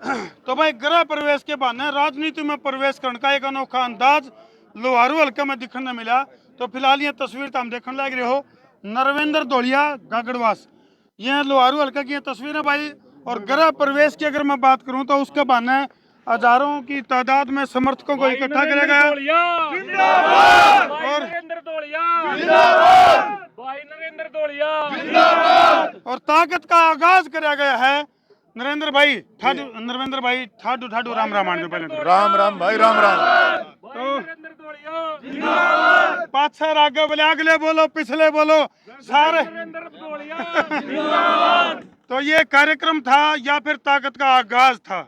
तो भाई गृह प्रवेश के बहाने राजनीति में प्रवेश करने का एक अनोखा अंदाज लोहारू हल्के में दिखने मिला। तो फिलहाल ये तस्वीर तो हम देखने लग रहे हो नरवेंद्र धोलिया गागड़वास, ये लोहारू हल्के की ये तस्वीर है भाई। और गृह प्रवेश की अगर मैं बात करूं तो उसके बहाने हजारों की तादाद में समर्थकों को इकट्ठा किया गया। और और ताकत का आगाज किया गया है। नरेंद्र भाई ठाडू ठाडू राम राम आंडो पहले तो। राम राम भाई राम राम। तो पाछे आगे बोले अगले बोलो पिछले बोलो सारे। तो ये कार्यक्रम था या फिर ताकत का आगाज था?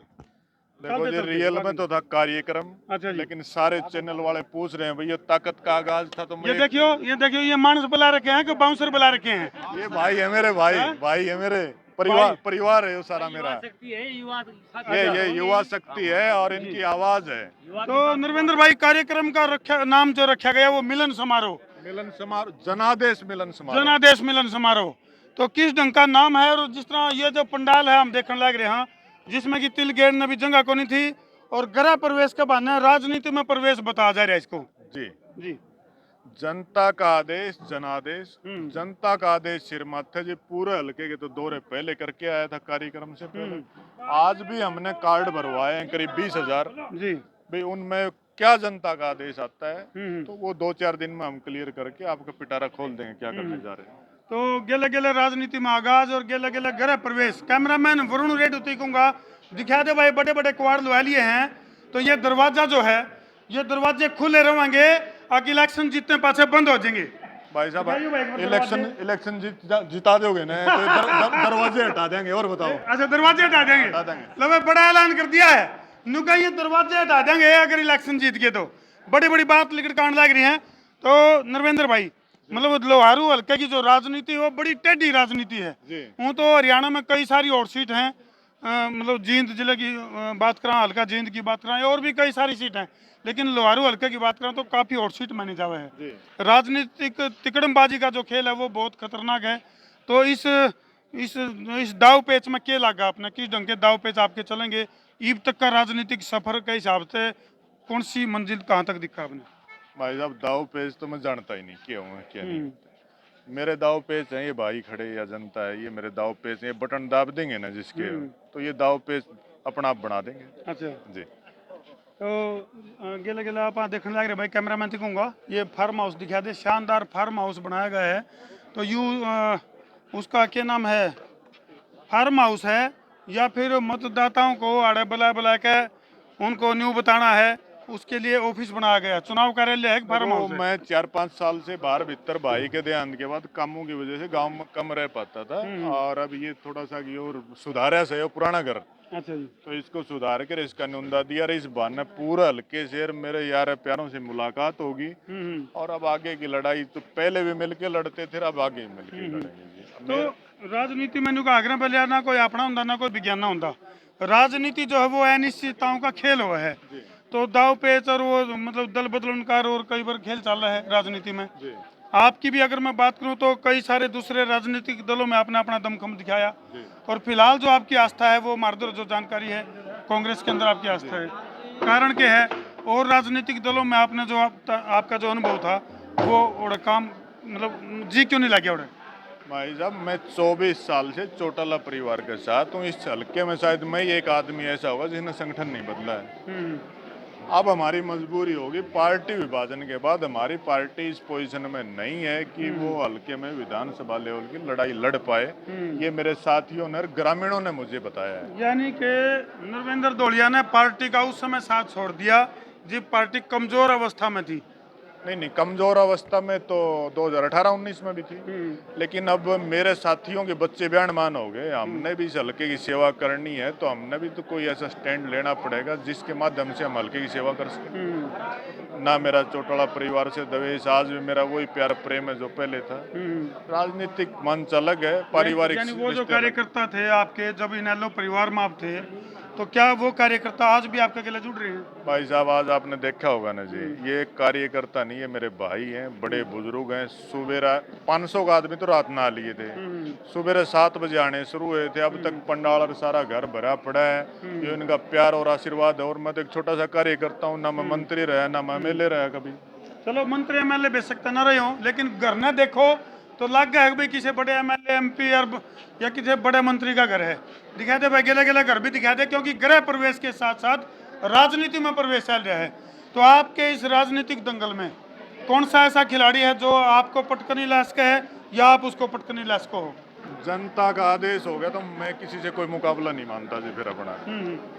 देखो जी रियल में तो था कार्यक्रम। अच्छा जी। लेकिन सारे चैनल वाले पूछ रहे हैं भैया ताकत का आगाज था तो ये देखियो ये मानस बुला रखे हैं कि बाउंसर बुला रखे हैं? ये भाई है मेरे भाई है मेरे परिवार है वो सारा मेरा। ये युवा शक्ति है और इनकी आवाज है। तो नरवेंद्र भाई कार्यक्रम का नाम जो रखा गया वो मिलन समारोह जनादेश मिलन समारोह। तो किस ढंग का नाम है? और जिस तरह ये जो पंडाल है हम देखने लग रहे हैं जिसमें कि तिल गेड़ ने भी जगह को नहीं थी और गृह प्रवेश के बहाने राजनीति में प्रवेश बताया जा रहा है इसको। जी जनता का आदेश जनादेश, जनता का आदेश सिर माथे जी। पूरे हल्के के तो दौरे पहले करके आया था कार्यक्रम से पहले। आज भी हमने कार्ड भरवाए हैं करीब 20,000 जी। भाई उनमें क्या जनता का आदेश आता है तो वो 2-4 दिन में हम क्लियर करके आपका पिटारा खोल देंगे क्या करने जा रहे हैं। तो गेले गेले राजनीति में आगाज और गेले गेले गृह प्रवेश। कैमरामैन वरुण रेड उतीकूंगा दिखा दे भाई, बड़े बड़े कुआर लगा लिए हैं। तो ये दरवाजा जो है ये दरवाजे खुले रहेंगे आगे इलेक्शन जीतने पाछे बंद हो जाएंगे। भाई साहब इलेक्शन जिता दोगे ना तो दरवाजे हटा देंगे। और बताओ। अच्छा दरवाजे हटा देंगे। लो भाई बड़ा ऐलान कर दिया है नुका ये दरवाजे हटा देंगे अगर इलेक्शन जीत गए तो। बड़ी बड़ी बात लिखट कांड लग रही है। तो नरवेंद्र भाई मतलब लोहारू हल्के की जो राजनीति है वो बड़ी टेढ़ी राजनीति है। वो तो हरियाणा में कई सारी और सीट हैं, मतलब जींद जिले की बात करा, हल्का जींद की बात करा और भी कई सारी सीट हैं। लेकिन लोहारू हल्के की बात करें तो काफी और सीट मानी जावे है। राजनीतिक तिकड़मबाजी का जो खेल है वो बहुत खतरनाक है। तो इस दाव पेच में क्या लगा आपने? किस ढंग के दाव पेच आपके चलेंगे ईब तक का राजनीतिक सफर के हिसाब से? कौन सी मंजिल कहाँ तक दिखा आपने? भाई साहब दाव पेच तो मैं जानता ही नहीं क्या हूँ क्या नहीं। मेरे दाव पेच हैं ये भाई खड़े या जनता है, ये मेरे दाव पेच हैं। ये बटन दाब देंगे ना जिसके तो ये दाव पेच अपना आप बना देंगे। अच्छा जी। तो गेले गेले आप देखने लग रहे भाई, कैमरामैन से कहूँगा ये फार्म हाउस दिखा दे। शानदार फार्म हाउस बनाया गया है। तो उसका क्या नाम है? फार्म हाउस है या फिर मतदाताओं को आड़े बुला के उनको न्यू बताना है उसके लिए ऑफिस बनाया गया? चुनाव कार्यालय है फार्म हाउस? मैं 4-5 साल से बाहर भीतर भाई के देहांत के बाद कामों की वजह से गांव में कम रह पाता था और अब ये थोड़ा सा और सुधारा से पुराना घर। अच्छा जी। तो इसको सुधार कर इसका नुंदा दिया। इस बहाने पूरा हल्के से मेरे यार प्यारों से मुलाकात होगी और अब आगे की लड़ाई तो पहले भी मिलके लड़ते थे अब आगे मिलके लड़ेंगे। तो राजनीति में आग्रह पहले ना कोई अपना होंगे ना कोई विज्ञान होंगे। राजनीति जो है वो अनिश्चितताओं का खेल हुआ है। तो दाव पेच और वो मतलब दल बदलनकार और कई बार खेल चल रहा है राजनीति में। आपकी भी अगर मैं बात करूं तो कई सारे दूसरे राजनीतिक दलों में आपने अपना दमखम दिखाया और फिलहाल जो आपकी आस्था है वो मार्दर जो जानकारी है कांग्रेस के अंदर आपकी आस्था है, कारण क्या है? और राजनीतिक दलों में आपने जो आपका जो अनुभव था वो काम मतलब जी क्यों नहीं लगे? भाई साहब मैं 24 साल से चौटाला परिवार के साथ हूँ। इस हल्के में शायद मैं एक आदमी ऐसा होगा जिसने संगठन नहीं बदला है। अब हमारी मजबूरी होगी पार्टी विभाजन के बाद हमारी पार्टी इस पोजीशन में नहीं है कि वो हल्के में विधानसभा लेवल की लड़ाई लड़ पाए। ये मेरे साथियों ने ग्रामीणों ने मुझे बताया है। यानी कि नरवेंद्र धोलिया ने पार्टी का उस समय साथ छोड़ दिया जब पार्टी कमजोर अवस्था में थी। नहीं कमजोर अवस्था में तो 2018-19 में भी थी। लेकिन अब मेरे साथियों के बच्चे बयानमान हो गए, हमने भी इस हल्के की सेवा करनी है तो हमने भी तो कोई ऐसा स्टैंड लेना पड़ेगा जिसके माध्यम से हम हल्के की सेवा कर सकें। ना मेरा चौटाला परिवार से दवेश, आज भी मेरा वही प्यार प्रेम है जो पहले था। राजनीतिक मंच अलग है, पारिवारिक। यानी वो जो कार्यकर्ता थे आपके जब इनेलो परिवार में आप थे तो क्या वो कार्यकर्ता आज भी आपके गले जुड़ रहे हैं? भाई साहब आज आपने देखा होगा ना जी, ये कार्यकर्ता नहीं है, मेरे भाई हैं, बड़े बुजुर्ग हैं। सुबह 500 का आदमी तो रात ना लिए थे, सुबह 7 बजे आने शुरू हुए थे, अब तक पंडाल और सारा घर भरा पड़ा है। ये उनका प्यार और आशीर्वाद है। और मैं तो एक छोटा सा कार्यकर्ता हूँ, ना मैं मंत्री रहा ना मैं एमएलए रहा कभी। चलो मंत्री एमएलए बेशक ना रहे हो, लेकिन घर न देखो तो लग गया है भाई किसी बड़े एमएलए एमपी या किसी बड़े मंत्री का घर है। दिखा दे भाई, गेला गेला घर भी दिखा दे, क्योंकि गृह प्रवेश के साथ साथ राजनीति में प्रवेश चल रहा है। तो आपके इस राजनीतिक दंगल में कौन सा ऐसा खिलाड़ी है जो आपको पटकनी ला सके है या आप उसको पटकनी ला सको हो? जनता का आदेश हो गया तो मैं किसी से कोई मुकाबला नहीं मानता जी। फिर अपना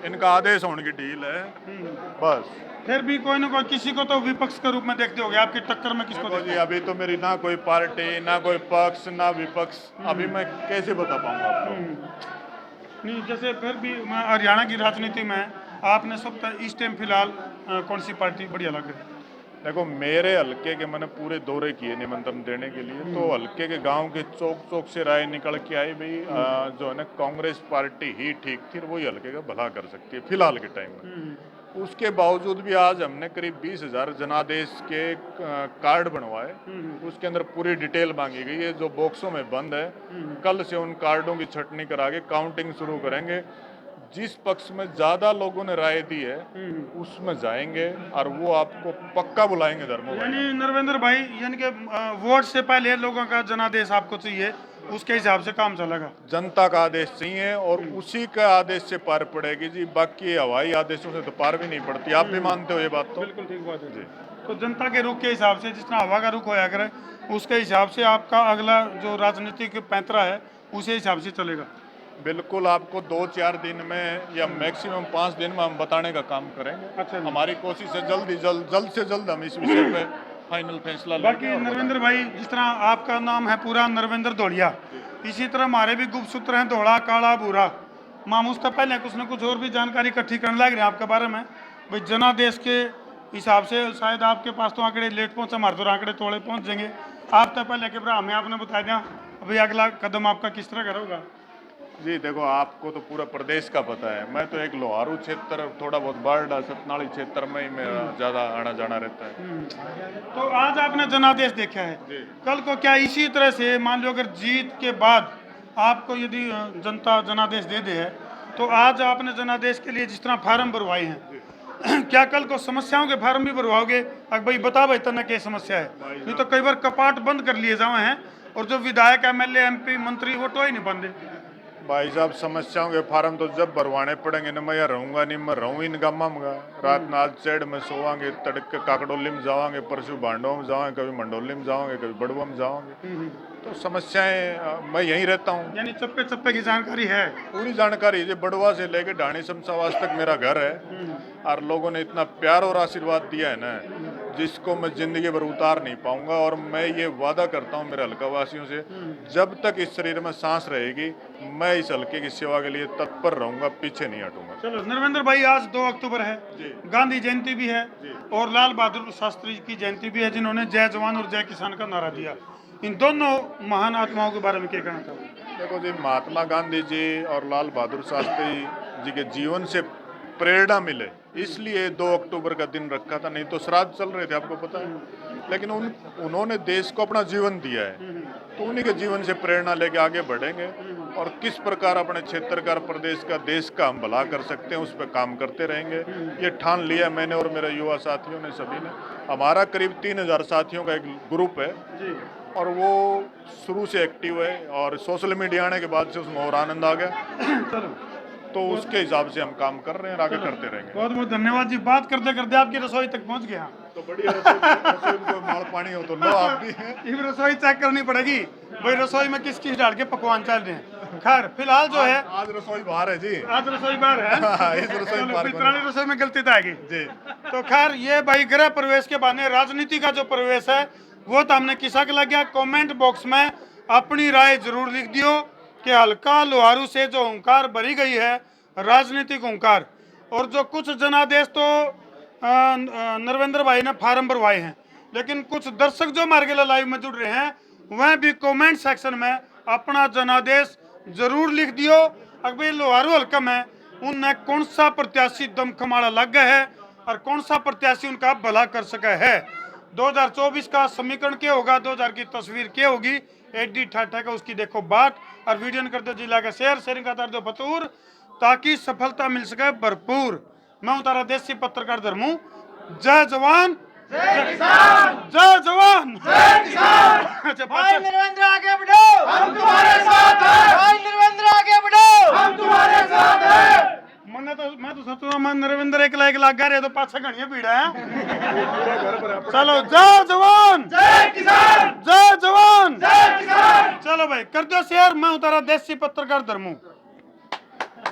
इनका आदेश होने की डील है बस। फिर भी कोई ना कोई किसी को तो विपक्ष के रूप में देखते होगे, आपकी टक्कर में किसको देखो देखते जी, अभी तो मेरी ना कोई पार्टी ना कोई पक्ष ना विपक्ष, अभी मैं कैसे बता पाऊंगा आपको। नहीं, जैसे फिर भी हरियाणा की राजनीति में आपने सब इस टाइम फिलहाल कौन सी पार्टी बढ़िया लगे? देखो मेरे हल्के के मैंने पूरे दौरे किए निमंत्रण देने के लिए, तो हल्के के गांव के चौक चौक से राय निकल के आई भाई जो है ना कांग्रेस पार्टी ही ठीक थी, वही हल्के का भला कर सकती है फिलहाल के टाइम में। उसके बावजूद भी आज हमने करीब 20,000 जनादेश के कार्ड बनवाए। उसके अंदर पूरी डिटेल मांगी गई है जो बॉक्सों में बंद है। कल से उन कार्डों की छटनी करा के काउंटिंग शुरू करेंगे। जिस पक्ष में ज्यादा लोगों ने राय दी है उसमें जाएंगे और वो आपको पक्का बुलाएंगे धर्मो। यानी नरवेंद्र भाई, यानी कि वोट से पहले लोगों का जनादेश आपको चाहिए, उसके हिसाब से काम चलेगा। जनता का आदेश चाहिए और उसी का आदेश से पार पड़ेगी जी, बाकी हवाई आदेशों से तो पार भी नहीं पड़ती। आप भी मानते हो ये बात? तो बिल्कुल ठीक बात है जी। तो जनता के रुख के हिसाब से, जिस तरह हवा का रुख होया करे उसके हिसाब से आपका अगला जो राजनीतिक पैंतरा है उसी हिसाब से चलेगा। बिल्कुल, आपको 2-4 दिन में या मैक्सिमम 5 दिन में हम बताने का काम करेंगे। अच्छा, हमारी कोशिश है जल्द से जल्द हम इस विषय पे फाइनल फैसला लेंगे। बाकी नरवेंद्र भाई, जिस तरह आपका नाम है पूरा नरवेंद्र धोड़िया, इसी तरह हमारे भी गुप्त सूत्र हैं धोड़ा काला भूरा। मामूस तो पहले कुछ न कुछ और भी जानकारी इकट्ठी करने लग रहे हैं आपके बारे में। भाई जनादेश के हिसाब से शायद आपके पास तो आंकड़े लेट पहुंचे, हमारे तो आंकड़े थोड़े पहुंच जाएंगे। आप तो पहले के भरा हमें आपने बता दिया, अभी अगला कदम आपका किस तरह का होगा? जी देखो, आपको तो पूरा प्रदेश का पता है, मैं तो एक लोहारू क्षेत्र, थोड़ा बहुत बारडा सतनाली क्षेत्र में ही मेरा ज्यादा आना जाना रहता है। तो आज आपने जनादेश देखा है, कल को क्या इसी तरह से मान लो अगर जीत के बाद आपको यदि जनता जनादेश दे दे है, तो आज आपने जनादेश के लिए जिस तरह फार्म भरवाए हैं क्या कल को समस्याओं के फार्म भी भरवाओगे? अब भाई बता भाई तना क्या समस्या है, नहीं तो कई बार कपाट बंद कर लिए जाए हैं और जो विधायक एमएलए एमपी मंत्री वो तो ही नहीं बंदे। भाई साहब, समस्याओं के फार्म तो जब भरवाने पड़ेंगे ना, मैं यहाँ रहूंगा नहीं, मैं रहूँ इन गामा में। रात में आज चेड़ में सोवांगे, तड़के काकड़ोली में जावांगे, परसों भांडों में जावांगे, कभी मंडोली में जावांगे, कभी बड़ुआ में जावांगे। तो समस्याएं, मैं यहीं रहता हूँ। यानी चप्पे चप्पे की जानकारी है, पूरी जानकारी है। बड़ुआ से लेके ढाणी शमशाबाद तक मेरा घर है और लोगों ने इतना प्यार और आशीर्वाद दिया है ना, जिसको मैं जिंदगी भर उतार नहीं पाऊंगा। और मैं ये वादा करता हूँ मेरे हल्का वासियों से, जब तक इस शरीर में सांस रहेगी मैं इस हल्के की सेवा के लिए तत्पर रहूंगा, पीछे नहीं हटूंगा। चलो नरवेंद्र भाई, आज 2 अक्टूबर है, गांधी जयंती भी है और लाल बहादुर शास्त्री की जयंती भी है, जिन्होंने जय जवान और जय किसान का नारा दिया। इन दोनों महान आत्माओं के बारे में क्या कहना चाहोगे? देखो जी, महात्मा गांधी जी और लाल बहादुर शास्त्री जी के जीवन से प्रेरणा मिले इसलिए 2 अक्टूबर का दिन रखा था, नहीं तो श्राद्ध चल रहे थे आपको पता है। लेकिन उन्होंने देश को अपना जीवन दिया है, तो उन्हीं के जीवन से प्रेरणा लेके आगे बढ़ेंगे और किस प्रकार अपने क्षेत्र का, प्रदेश का, देश का हम भला कर सकते हैं उस पर काम करते रहेंगे। ये ठान लिया मैंने और मेरे युवा साथियों ने, सभी ने। हमारा करीब 3,000 साथियों का एक ग्रुप है और वो शुरू से एक्टिव है और सोशल मीडिया आने के बाद से उसमें और आनंद आ गया। तो उसके हिसाब से हम काम कर रहे हैं, आगे करते रहेंगे। बहुत बहुत धन्यवाद जी। बात करते करते आपकी रसोई तक पहुंच गया, तो बढ़िया। रसोई में माल पानी हो तो लो आप भी। ये रसोई चेक करनी पड़ेगी भाई, रसोई में किस किस डाल के पकवान चल रहे हैं। खैर फिलहाल जो है आज रसोई बाहर है जी, आज रसोई बाहर है। इस रसोई बाहर पुरानी रसोई में गलती तो आएगी जी। तो खैर ये भाई गृह प्रवेश के बहाने राजनीति का जो प्रवेश है वो तो हमने किसा के लग गया। कमेंट बॉक्स में अपनी राय जरूर लिख दियो कि हल्का लोहारू से जो हुंकार भरी गई है, राजनीतिक हुंकार, और जो कुछ जनादेश तो नरवेंद्र भाई ने फार्म भरवाए हैं, लेकिन कुछ दर्शक जो हमारे के लाइव में जुड़ रहे हैं वह भी कमेंट सेक्शन में अपना जनादेश जरूर लिख दियो। अगर लोहारू हल्का में उनने कौन सा प्रत्याशी दमखमाड़ा लग गया है और कौन सा प्रत्याशी उनका भला कर सका है। 2024 का समीकरण क्या होगा, 2000 की तस्वीर क्या होगी, एडी ठाठा का उसकी देखो बात। और वीडियो कर दो जिला का शेयरिंग का कर दो फतूर, ताकि सफलता मिल सके भरपूर। मैं तारा देसी पत्रकार धर्मू। जय जवान जय किसान, जय जवान जय किसान। अच्छा भाई नरेंद्र आगे बढ़ो, हम तुम्हारे साथ हैं। भाई नरेंद्र आगे बढ़ो, हम तुम्हारे साथ हैं। मैं तो सोचूंगा मैं नरेंद्र एक लाख गा रहे तो पाछा घड़िया भीड़ है। चलो जय जवान जय किसान, जय जवान। जय किसान। चलो भाई कर दो शेयर। मैं उतारा देसी पत्रकार धर्मू।